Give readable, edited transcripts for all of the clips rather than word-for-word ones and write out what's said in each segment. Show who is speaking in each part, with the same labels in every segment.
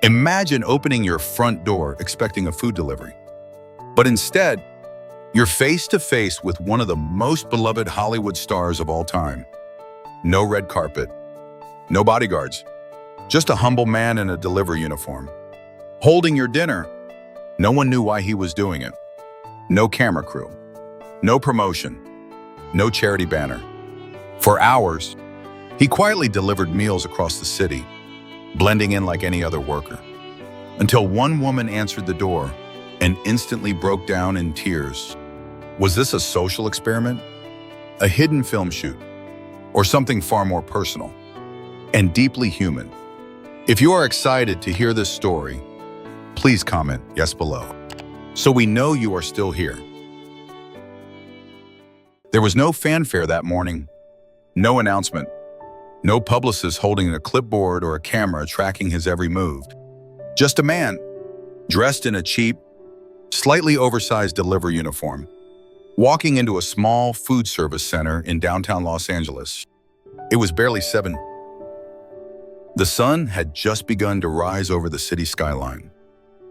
Speaker 1: Imagine opening your front door expecting a food delivery. But instead, you're face to face with one of the most beloved Hollywood stars of all time. No red carpet, no bodyguards, just a humble man in a delivery uniform. Holding your dinner, no one knew why he was doing it. No camera crew, no promotion, no charity banner. For hours, he quietly delivered meals across the city, blending in like any other worker. Until one woman answered the door and instantly broke down in tears. Was this a social experiment? A hidden film shoot? Or something far more personal and deeply human? If you are excited to hear this story, please comment yes below, so we know you are still here. There was no fanfare that morning, no announcement, no publicist holding a clipboard or a camera tracking his every move. Just a man, dressed in a cheap, slightly oversized delivery uniform, walking into a small food service center in downtown Los Angeles. It was barely 7. The sun had just begun to rise over the city skyline,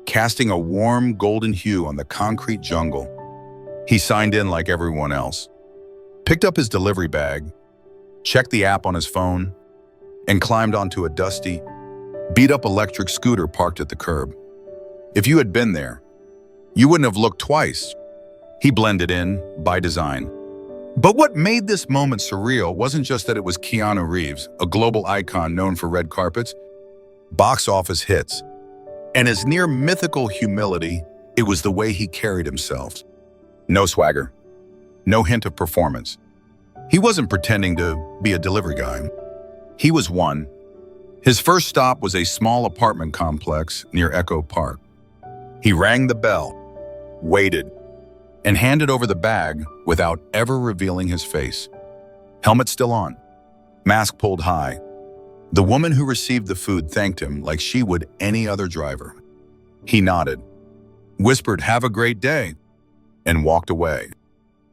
Speaker 1: casting a warm golden hue on the concrete jungle. He signed in like everyone else, picked up his delivery bag, checked the app on his phone, and climbed onto a dusty, beat-up electric scooter parked at the curb. If you had been there, you wouldn't have looked twice. He blended in by design. But what made this moment surreal wasn't just that it was Keanu Reeves, a global icon known for red carpets, box office hits, and his near mythical humility. It was the way he carried himself. No swagger, no hint of performance. He wasn't pretending to be a delivery guy. He was one. His first stop was a small apartment complex near Echo Park. He rang the bell, waited, and handed over the bag without ever revealing his face. Helmet still on, mask pulled high. The woman who received the food thanked him like she would any other driver. He nodded, whispered, "Have a great day," and walked away.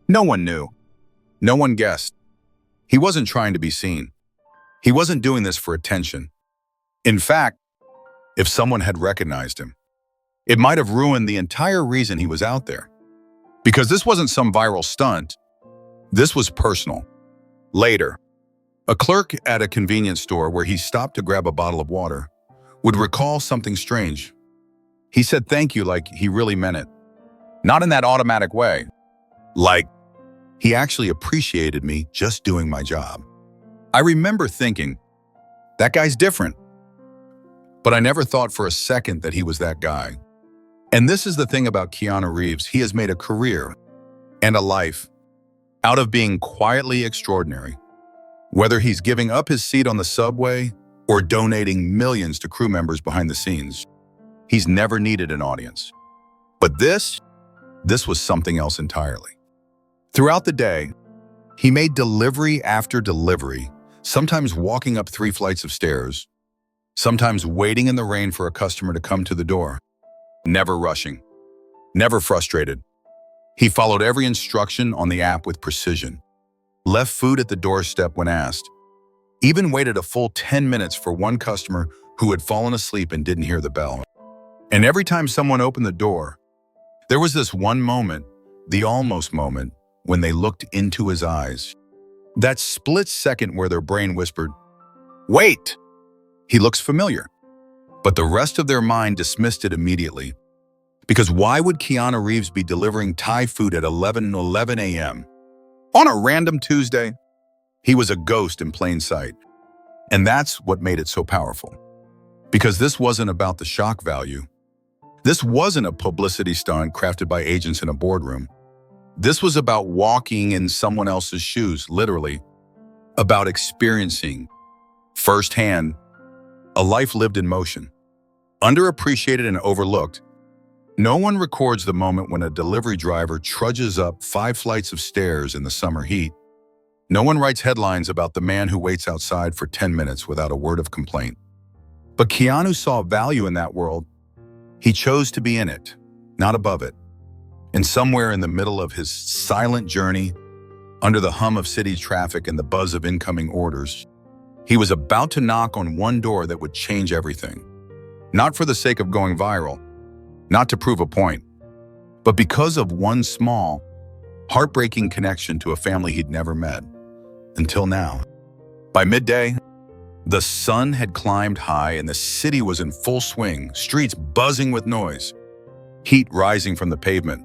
Speaker 1: No one knew. No one guessed. He wasn't trying to be seen. He wasn't doing this for attention. In fact, if someone had recognized him, it might have ruined the entire reason he was out there. Because this wasn't some viral stunt. This was personal. Later, a clerk at a convenience store where he stopped to grab a bottle of water would recall something strange. He said thank you like he really meant it. Not in that automatic way. Like, he actually appreciated me just doing my job. I remember thinking, that guy's different. But I never thought for a second that he was that guy. And this is the thing about Keanu Reeves. He has made a career and a life out of being quietly extraordinary. Whether he's giving up his seat on the subway or donating millions to crew members behind the scenes, he's never needed an audience. But this was something else entirely. Throughout the day, he made delivery after delivery, sometimes walking up 3 flights of stairs, sometimes waiting in the rain for a customer to come to the door. Never rushing, never frustrated. He followed every instruction on the app with precision, left food at the doorstep when asked, even waited a full 10 minutes for one customer who had fallen asleep and didn't hear the bell. And every time someone opened the door, there was this one moment, the almost moment, when they looked into his eyes. That split second where their brain whispered, "Wait, he looks familiar." But the rest of their mind dismissed it immediately. Because why would Keanu Reeves be delivering Thai food at 11:11 a.m. on a random Tuesday? He was a ghost in plain sight. And that's what made it so powerful. Because this wasn't about the shock value. This wasn't a publicity stunt crafted by agents in a boardroom. This was about walking in someone else's shoes, literally. About experiencing, firsthand, a life lived in motion. Underappreciated and overlooked, no one records the moment when a delivery driver trudges up 5 flights of stairs in the summer heat. No one writes headlines about the man who waits outside for 10 minutes without a word of complaint. But Keanu saw value in that world. He chose to be in it, not above it. And somewhere in the middle of his silent journey, under the hum of city traffic and the buzz of incoming orders, he was about to knock on one door that would change everything. Not for the sake of going viral, not to prove a point, but because of one small, heartbreaking connection to a family he'd never met. Until now. By midday, the sun had climbed high and the city was in full swing, streets buzzing with noise, heat rising from the pavement.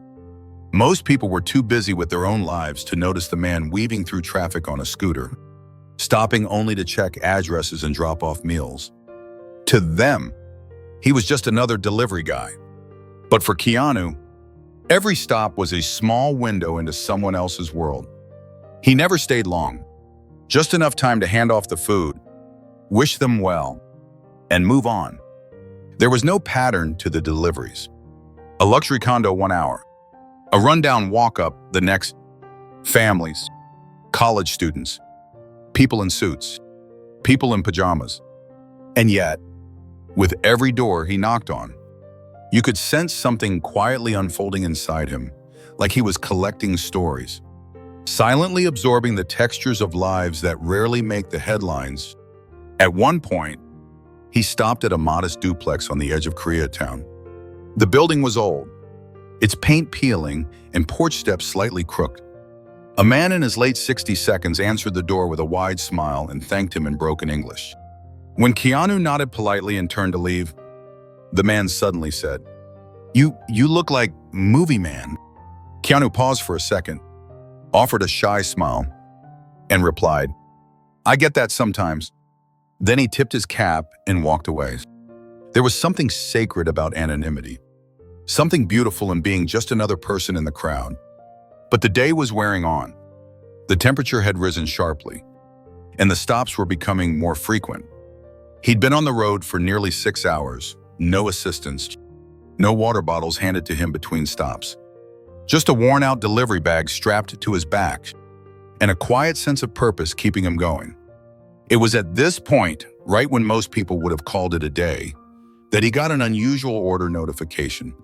Speaker 1: Most people were too busy with their own lives to notice the man weaving through traffic on a scooter, stopping only to check addresses and drop off meals. To them, he was just another delivery guy. But for Keanu, every stop was a small window into someone else's world. He never stayed long, just enough time to hand off the food, wish them well, and move on. There was no pattern to the deliveries. A luxury condo 1 hour, a rundown walk-up the next, families, college students, people in suits, people in pajamas. And yet, with every door he knocked on, you could sense something quietly unfolding inside him, like he was collecting stories, silently absorbing the textures of lives that rarely make the headlines. At one point, he stopped at a modest duplex on the edge of Koreatown. The building was old, its paint peeling and porch steps slightly crooked. A man in his late 60 seconds answered the door with a wide smile and thanked him in broken English. When Keanu nodded politely and turned to leave, the man suddenly said, You look like movie man." Keanu paused for a second, offered a shy smile, and replied, "I get that sometimes." Then he tipped his cap and walked away. There was something sacred about anonymity, something beautiful in being just another person in the crowd. But the day was wearing on. The temperature had risen sharply, and the stops were becoming more frequent. He'd been on the road for nearly 6 hours, no assistance, no water bottles handed to him between stops. Just a worn-out delivery bag strapped to his back, and a quiet sense of purpose keeping him going. It was at this point, right when most people would have called it a day, that he got an unusual order notification.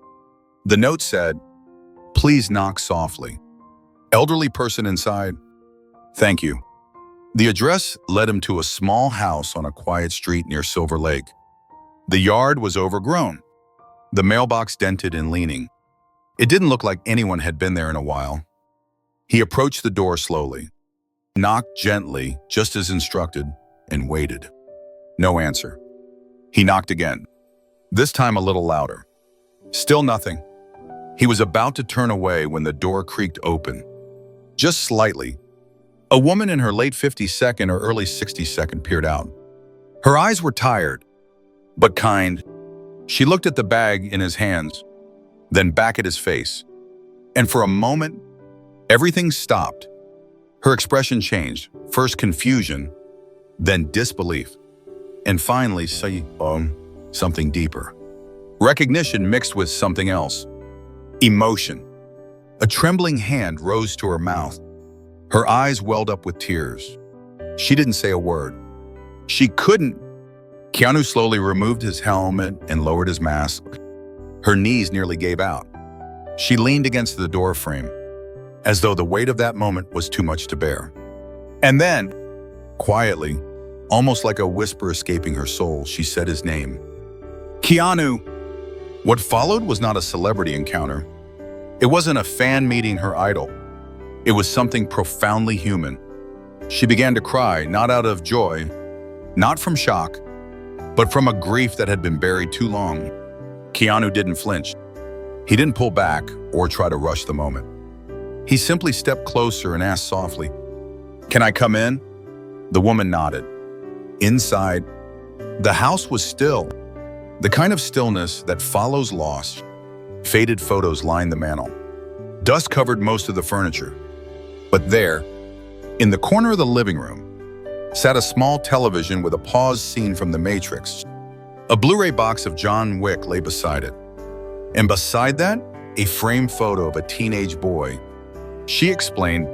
Speaker 1: The note said, "Please knock softly. Elderly person inside? Thank you." The address led him to a small house on a quiet street near Silver Lake. The yard was overgrown, the mailbox dented and leaning. It didn't look like anyone had been there in a while. He approached the door slowly, knocked gently, just as instructed, and waited. No answer. He knocked again, this time a little louder. Still nothing. He was about to turn away when the door creaked open. Just slightly. A woman in her late 52nd or early 62nd peered out. Her eyes were tired, but kind. She looked at the bag in his hands, then back at his face. And for a moment, everything stopped. Her expression changed, first confusion, then disbelief, and finally something deeper. Recognition mixed with something else. Emotion. A trembling hand rose to her mouth. Her eyes welled up with tears. She didn't say a word. She couldn't. Keanu slowly removed his helmet and lowered his mask. Her knees nearly gave out. She leaned against the door frame, as though the weight of that moment was too much to bear. And then, quietly, almost like a whisper escaping her soul, she said his name. Keanu. What followed was not a celebrity encounter. It wasn't a fan meeting her idol. It was something profoundly human. She began to cry, not out of joy, not from shock, but from a grief that had been buried too long. Keanu didn't flinch. He didn't pull back or try to rush the moment. He simply stepped closer and asked softly, "Can I come in?" The woman nodded. Inside, the house was still, the kind of stillness that follows loss. Faded photos lined the mantel. Dust covered most of the furniture. But there, in the corner of the living room, sat a small television with a paused scene from The Matrix. A Blu-ray box of John Wick lay beside it. And beside that, a framed photo of a teenage boy. She explained,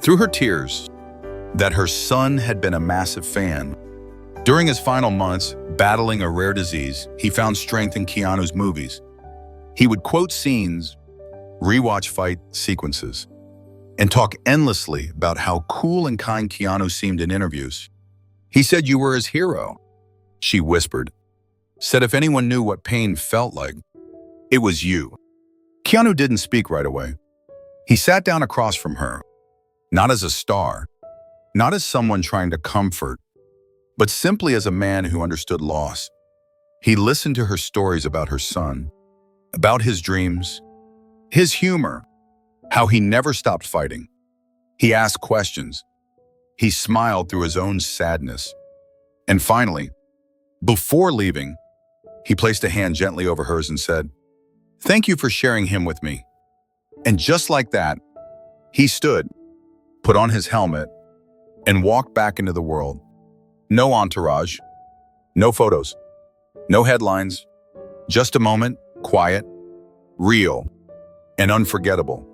Speaker 1: through her tears, that her son had been a massive fan. During his final months, battling a rare disease, he found strength in Keanu's movies. He would quote scenes, rewatch fight sequences, and talk endlessly about how cool and kind Keanu seemed in interviews. He said you were his hero, she whispered, said if anyone knew what pain felt like, it was you. Keanu didn't speak right away. He sat down across from her, not as a star, not as someone trying to comfort, but simply as a man who understood loss. He listened to her stories about her son, about his dreams, his humor, how he never stopped fighting. He asked questions. He smiled through his own sadness. And finally, before leaving, he placed a hand gently over hers and said, "Thank you for sharing him with me." And just like that, he stood, put on his helmet, and walked back into the world. No entourage, no photos, no headlines, just a moment, quiet, real, and unforgettable.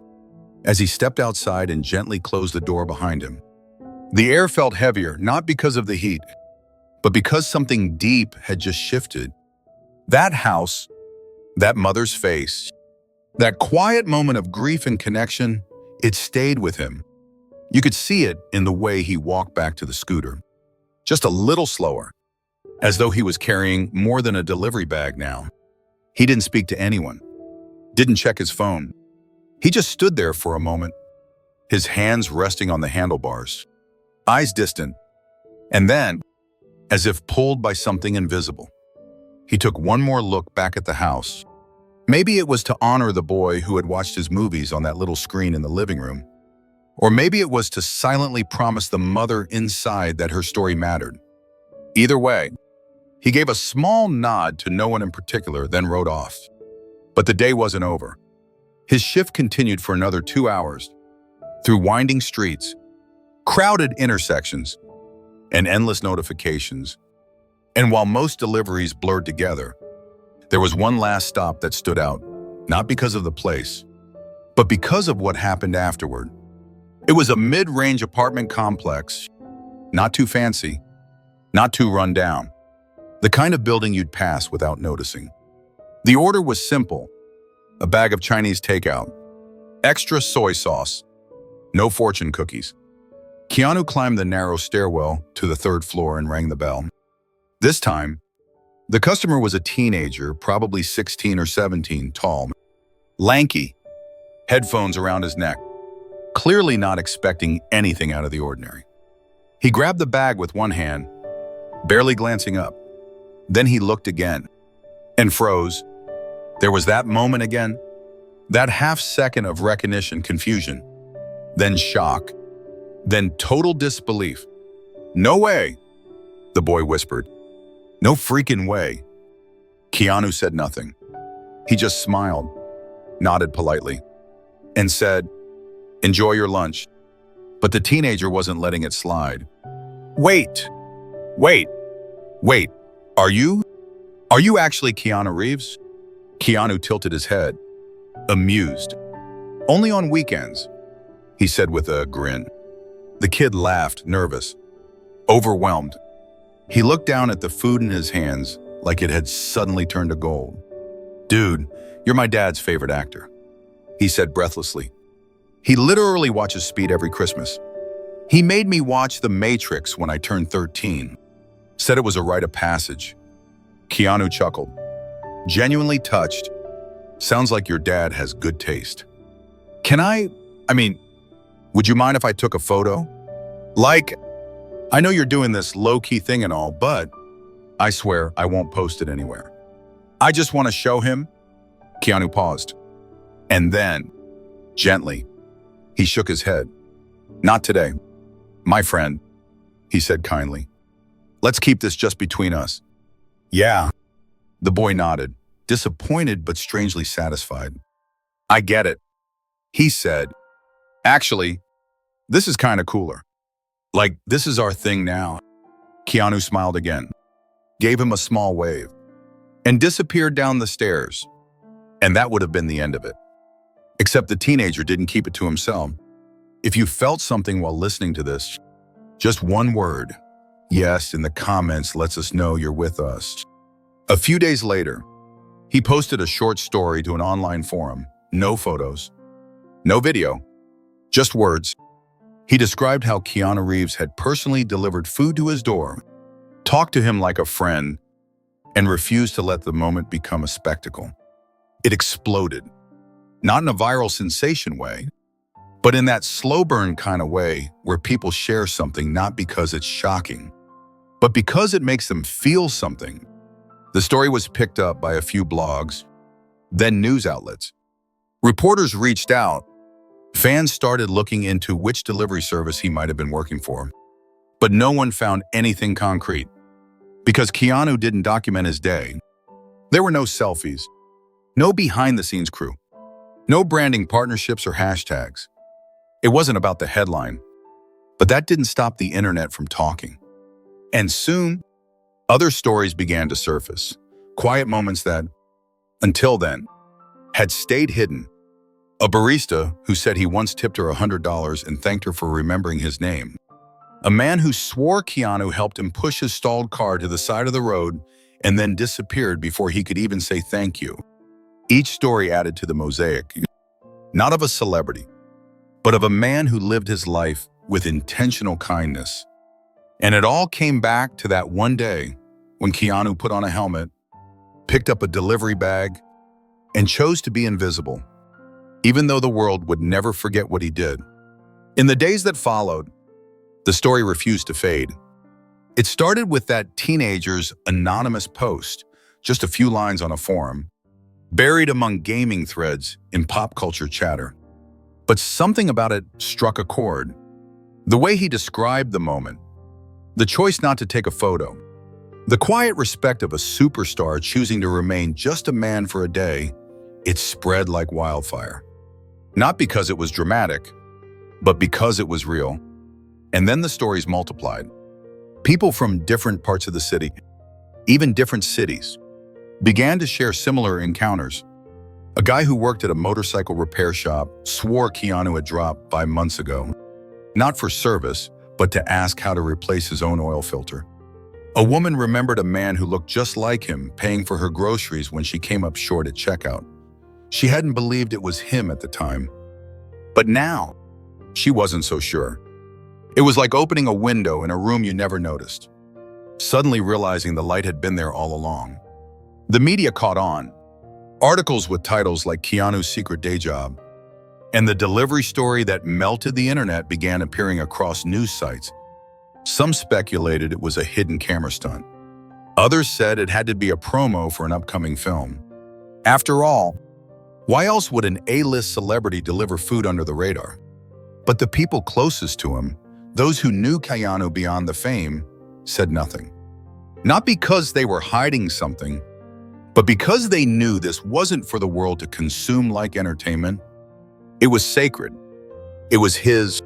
Speaker 1: As he stepped outside and gently closed the door behind him, the air felt heavier, not because of the heat, but because something deep had just shifted. That house, that mother's face, that quiet moment of grief and connection, it stayed with him. You could see it in the way he walked back to the scooter, just a little slower, as though he was carrying more than a delivery bag now. He didn't speak to anyone, didn't check his phone. He just stood there for a moment, his hands resting on the handlebars, eyes distant, and then, as if pulled by something invisible, he took one more look back at the house. Maybe it was to honor the boy who had watched his movies on that little screen in the living room. Or maybe it was to silently promise the mother inside that her story mattered. Either way, he gave a small nod to no one in particular, then rode off. But the day wasn't over. His shift continued for another 2 hours, through winding streets, crowded intersections, and endless notifications. And while most deliveries blurred together, there was one last stop that stood out, not because of the place, but because of what happened afterward. It was a mid-range apartment complex, not too fancy, not too run down, the kind of building you'd pass without noticing. The order was simple: a bag of Chinese takeout, extra soy sauce, no fortune cookies. Keanu climbed the narrow stairwell to the 3rd floor and rang the bell. This time, the customer was a teenager, probably 16 or 17, tall, lanky, headphones around his neck, clearly not expecting anything out of the ordinary. He grabbed the bag with one hand, barely glancing up. Then he looked again and froze. There was that moment again, that half second of recognition, confusion, then shock, then total disbelief. "No way," the boy whispered. "No freaking way." Keanu said nothing. He just smiled, nodded politely, and said, "Enjoy your lunch." But the teenager wasn't letting it slide. Wait, wait, are you actually Keanu Reeves?" Keanu tilted his head, amused. "Only on weekends," he said with a grin. The kid laughed, nervous, overwhelmed. He looked down at the food in his hands like it had suddenly turned to gold. "Dude, you're my dad's favorite actor," he said breathlessly. "He literally watches Speed every Christmas. He made me watch The Matrix when I turned 13. Said it was a rite of passage." Keanu chuckled, genuinely touched. "Sounds like your dad has good taste. Would you mind if I took a photo? I know you're doing this low-key thing and all, but I swear I won't post it anywhere. I just want to show him." Keanu paused. And then, gently, he shook his head. "Not today, my friend," he said kindly. "Let's keep this just between us." "Yeah." The boy nodded, disappointed but strangely satisfied. "I get it," he said. "Actually, this is kind of cooler. This is our thing now." Keanu smiled again, gave him a small wave, and disappeared down the stairs. And that would have been the end of it. Except the teenager didn't keep it to himself. If you felt something while listening to this, just one word, yes, in the comments lets us know you're with us. A few days later, he posted a short story to an online forum. No photos, no video, just words. He described how Keanu Reeves had personally delivered food to his door, talked to him like a friend, and refused to let the moment become a spectacle. It exploded, not in a viral sensation way, but in that slow burn kind of way where people share something not because it's shocking, but because it makes them feel something. The story was picked up by a few blogs, then news outlets. Reporters reached out. Fans started looking into which delivery service he might have been working for. But no one found anything concrete. Because Keanu didn't document his day, there were no selfies, no behind-the-scenes crew, no branding partnerships or hashtags. It wasn't about the headline, but that didn't stop the internet from talking. And soon, other stories began to surface, quiet moments that, until then, had stayed hidden. A barista who said he once tipped her $100 and thanked her for remembering his name. A man who swore Keanu helped him push his stalled car to the side of the road and then disappeared before he could even say thank you. Each story added to the mosaic, not of a celebrity, but of a man who lived his life with intentional kindness. And it all came back to that one day when Keanu put on a helmet, picked up a delivery bag, and chose to be invisible, even though the world would never forget what he did. In the days that followed, the story refused to fade. It started with that teenager's anonymous post, just a few lines on a forum, buried among gaming threads in pop culture chatter. But something about it struck a chord. The way he described the moment, the choice not to take a photo, the quiet respect of a superstar choosing to remain just a man for a day, it spread like wildfire. Not because it was dramatic, but because it was real. And then the stories multiplied. People from different parts of the city, even different cities, began to share similar encounters. A guy who worked at a motorcycle repair shop swore Keanu had dropped 5 months ago, not for service, but to ask how to replace his own oil filter. A woman remembered a man who looked just like him paying for her groceries when she came up short at checkout. She hadn't believed it was him at the time. But now, she wasn't so sure. It was like opening a window in a room you never noticed, suddenly realizing the light had been there all along. The media caught on. Articles with titles like Keanu's secret day job, and the delivery story that melted the internet began appearing across news sites. Some speculated it was a hidden camera stunt. Others said it had to be a promo for an upcoming film. After all, why else would an A-list celebrity deliver food under the radar? But the people closest to him, those who knew Keanu beyond the fame, said nothing. Not because they were hiding something, but because they knew this wasn't for the world to consume like entertainment. It was sacred. It was his.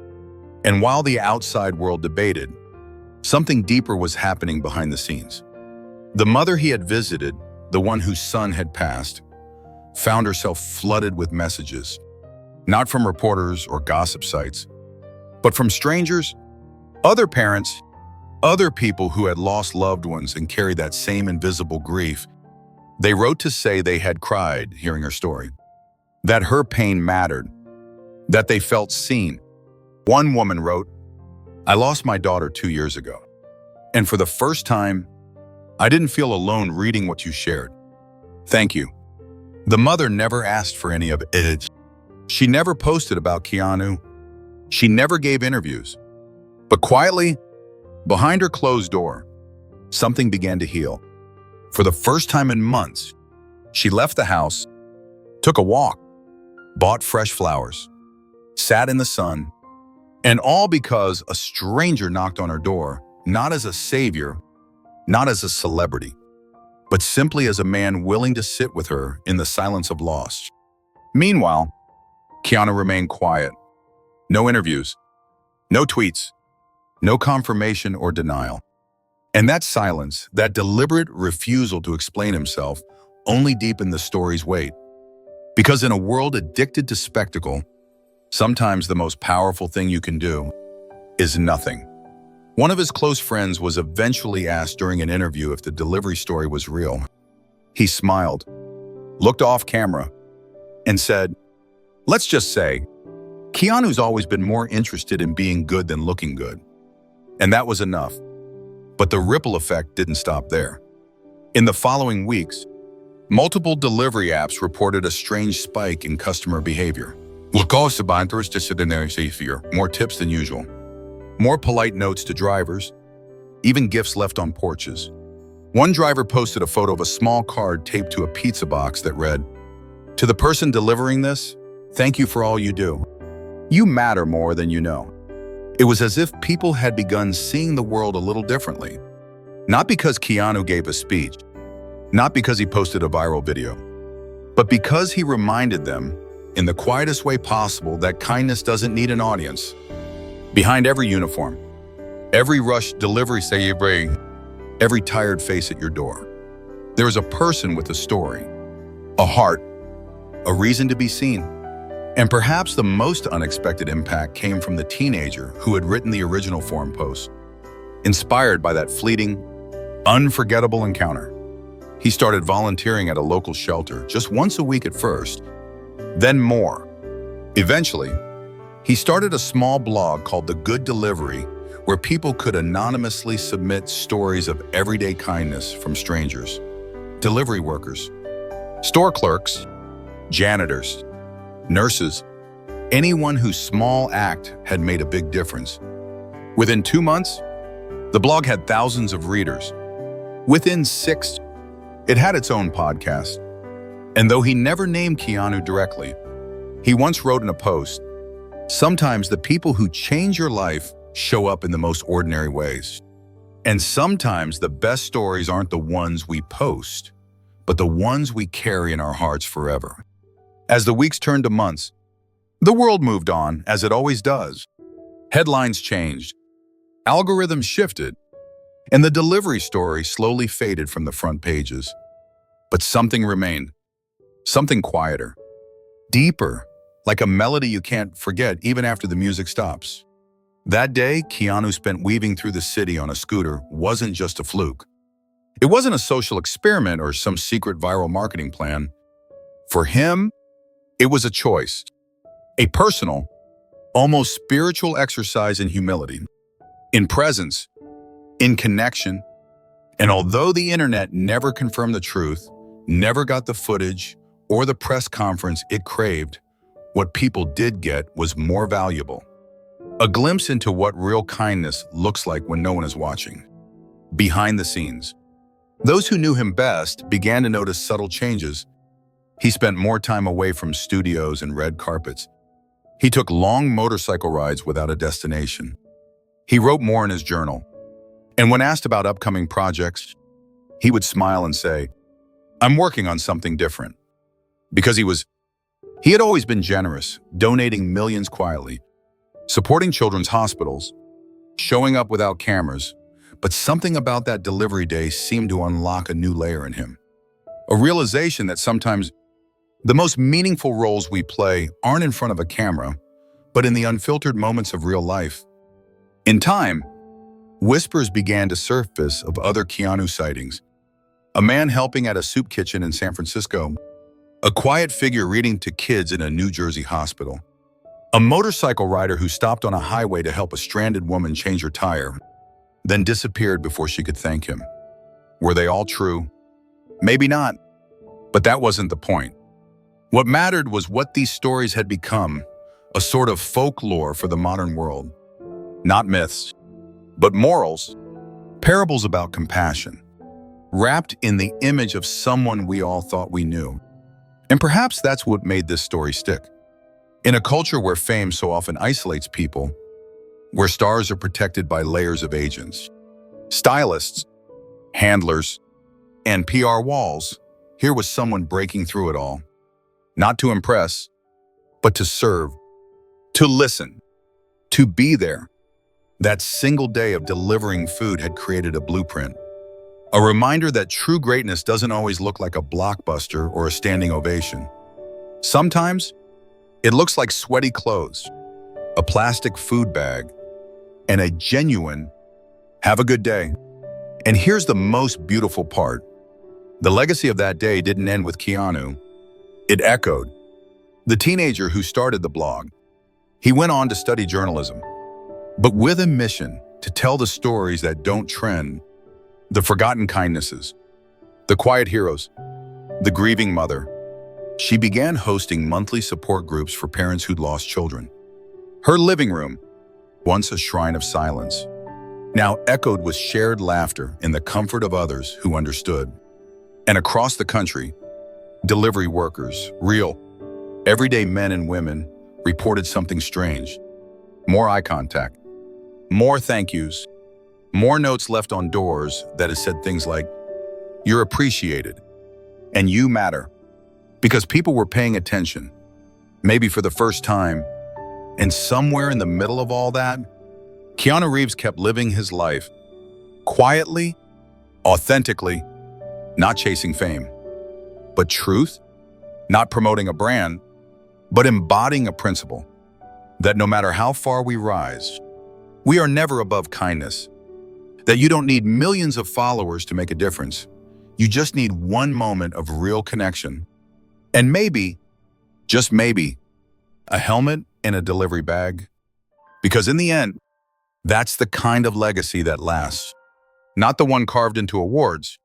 Speaker 1: And while the outside world debated, something deeper was happening behind the scenes. The mother he had visited, the one whose son had passed, found herself flooded with messages, not from reporters or gossip sites, but from strangers, other parents, other people who had lost loved ones and carried that same invisible grief. They wrote to say they had cried hearing her story, that her pain mattered, that they felt seen. One woman wrote, "I lost my daughter 2 years ago, and for the first time, I didn't feel alone reading what you shared. Thank you." The mother never asked for any of it. She never posted about Keanu. She never gave interviews. But quietly, behind her closed door, something began to heal. For the first time in months, she left the house, took a walk, bought fresh flowers, sat in the sun, and all because a stranger knocked on her door, not as a savior, not as a celebrity, but simply as a man willing to sit with her in the silence of loss. Meanwhile, Keanu remained quiet. No interviews, no tweets, no confirmation or denial. And that silence, that deliberate refusal to explain himself, only deepened the story's weight. Because in a world addicted to spectacle, sometimes the most powerful thing you can do is nothing. One of his close friends was eventually asked during an interview if the delivery story was real. He smiled, looked off camera, and said, "Let's just say, Keanu's always been more interested in being good than looking good." And that was enough. But the ripple effect didn't stop there. In the following weeks, multiple delivery apps reported a strange spike in customer behavior. More tips than usual. More polite notes to drivers, even gifts left on porches. One driver posted a photo of a small card taped to a pizza box that read, "To the person delivering this, thank you for all you do. You matter more than you know." It was as if people had begun seeing the world a little differently. Not because Keanu gave a speech, not because he posted a viral video, but because he reminded them, in the quietest way possible, that kindness doesn't need an audience. Behind every uniform, every rushed delivery, every tired face at your door, there is a person with a story, a heart, a reason to be seen. And perhaps the most unexpected impact came from the teenager who had written the original forum post. Inspired by that fleeting, unforgettable encounter, he started volunteering at a local shelter just once a week at first, then more. Eventually, he started a small blog called The Good Delivery, where people could anonymously submit stories of everyday kindness from strangers, delivery workers, store clerks, janitors, nurses, anyone whose small act had made a big difference. Within 2 months, the blog had thousands of readers. Within 6, it had its own podcast. And though he never named Keanu directly, he once wrote in a post, "Sometimes the people who change your life show up in the most ordinary ways. And sometimes the best stories aren't the ones we post, but the ones we carry in our hearts forever." As the weeks turned to months, the world moved on, as it always does. Headlines changed, algorithms shifted, and the delivery story slowly faded from the front pages. But something remained, something quieter, deeper, like a melody you can't forget even after the music stops. That day, Keanu spent weaving through the city on a scooter wasn't just a fluke. It wasn't a social experiment or some secret viral marketing plan. For him, it was a choice, a personal, almost spiritual exercise in humility, in presence, in connection. And although the internet never confirmed the truth, never got the footage or the press conference it craved, what people did get was more valuable. A glimpse into what real kindness looks like when no one is watching. Behind the scenes. Those who knew him best began to notice subtle changes. He spent more time away from studios and red carpets. He took long motorcycle rides without a destination. He wrote more in his journal. And when asked about upcoming projects, he would smile and say, "I'm working on something different." Because he had always been generous, donating millions quietly, supporting children's hospitals, showing up without cameras, but something about that delivery day seemed to unlock a new layer in him. A realization that sometimes the most meaningful roles we play aren't in front of a camera, but in the unfiltered moments of real life. In time, whispers began to surface of other Keanu sightings. A man helping at a soup kitchen in San Francisco, a quiet figure reading to kids in a New Jersey hospital, a motorcycle rider who stopped on a highway to help a stranded woman change her tire, then disappeared before she could thank him. Were they all true? Maybe not, but that wasn't the point. What mattered was what these stories had become, a sort of folklore for the modern world. Not myths, but morals, parables about compassion, wrapped in the image of someone we all thought we knew. And perhaps that's what made this story stick. In a culture where fame so often isolates people, where stars are protected by layers of agents, stylists, handlers, and PR walls, here was someone breaking through it all. Not to impress, but to serve, to listen, to be there. That single day of delivering food had created a blueprint. A reminder that true greatness doesn't always look like a blockbuster or a standing ovation. Sometimes, it looks like sweaty clothes, a plastic food bag, and a genuine, "Have a good day." And here's the most beautiful part. The legacy of that day didn't end with Keanu. It echoed. The teenager who started the blog, he went on to study journalism, but with a mission to tell the stories that don't trend, the forgotten kindnesses, The quiet heroes. The grieving mother. She began hosting monthly support groups for parents who'd lost children. Her living room, once a shrine of silence, now echoed with shared laughter in the comfort of others who understood. And across the country, delivery workers, real, everyday men and women, reported something strange. More eye contact, more thank yous, more notes left on doors that had said things like, "You're appreciated," and "You matter." Because people were paying attention, maybe for the first time. And somewhere in the middle of all that, Keanu Reeves kept living his life, quietly, authentically, not chasing fame, but truth, not promoting a brand, but embodying a principle that no matter how far we rise, we are never above kindness, that you don't need millions of followers to make a difference. You just need one moment of real connection. And maybe, just maybe, a helmet and a delivery bag. Because in the end, that's the kind of legacy that lasts. Not the one carved into awards,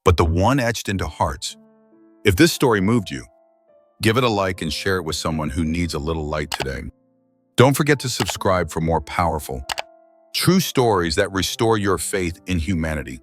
Speaker 1: but the one etched into hearts. If this story moved you, give it a like and share it with someone who needs a little light today. Don't forget to subscribe for more powerful, true stories that restore your faith in humanity.